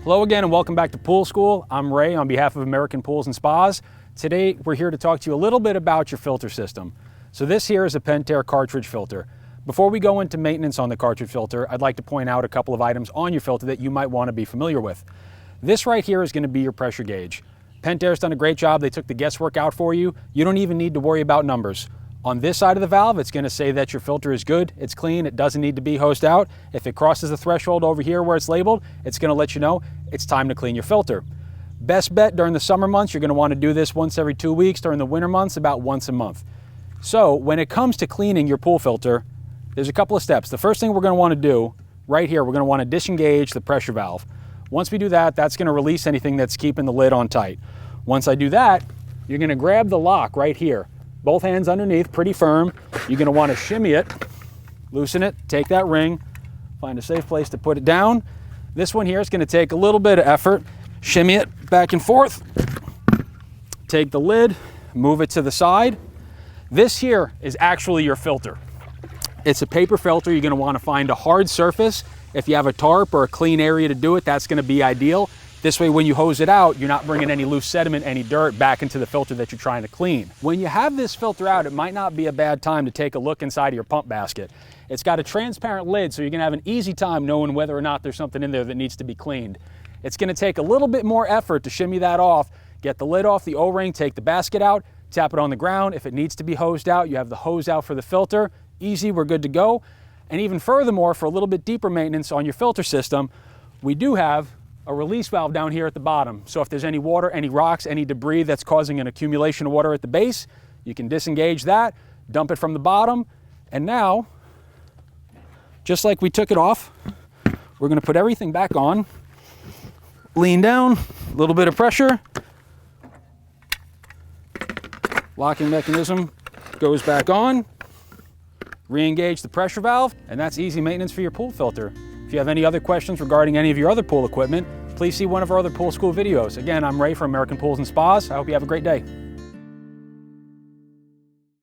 Hello again and welcome back to Pool School. I'm Ray on behalf of American Pools and Spas. Today we're here to talk to you a little bit about your filter system. So this here is a Pentair cartridge filter. Before we go into maintenance on the cartridge filter, I'd like to point out a couple of items on your filter that you might want to be familiar with. This right here is going to be your pressure gauge. Pentair's done a great job. They took the guesswork out for you. You don't even need to worry about numbers. On this side of the valve, it's going to say that your filter is good, it's clean, it doesn't need to be hosed out. If it crosses the threshold over here where it's labeled, it's going to let you know it's time to clean your filter. Best bet during the summer months, you're going to want to do this once every 2 weeks. During the winter months, about once a month. So when it comes to cleaning your pool filter, there's a couple of steps. The first thing we're going to want to do right here, we're going to want to disengage the pressure valve. Once we do that, that's going to release anything that's keeping the lid on tight. Once I do that, you're going to grab the lock right here. Both hands underneath, pretty firm. You're going to want to shimmy it, loosen it, take that ring, find a safe place to put it down. This one here is going to take a little bit of effort. Shimmy it back and forth. Take the lid, move it to the side. This here is actually your filter. It's a paper filter. You're going to want to find a hard surface. If you have a tarp or a clean area to do it, that's going to be ideal. This way, when you hose it out, you're not bringing any loose sediment, any dirt back into the filter that you're trying to clean. When you have this filter out, it might not be a bad time to take a look inside of your pump basket. It's got a transparent lid, so you're going to have an easy time knowing whether or not there's something in there that needs to be cleaned. It's going to take a little bit more effort to shimmy that off, get the lid off the O-ring, take the basket out, tap it on the ground. If it needs to be hosed out, you have the hose out for the filter. Easy, we're good to go. And even furthermore, for a little bit deeper maintenance on your filter system, we do have a release valve down here at the bottom. So if there's any water, any rocks, any debris that's causing an accumulation of water at the base, you can disengage that, dump it from the bottom, and now, just like we took it off, we're going to put everything back on, lean down, a little bit of pressure, locking mechanism goes back on, re-engage the pressure valve, and that's easy maintenance for your pool filter. If you have any other questions regarding any of your other pool equipment, please see one of our other Pool School videos. Again, I'm Ray from American Pools and Spas. I hope you have a great day.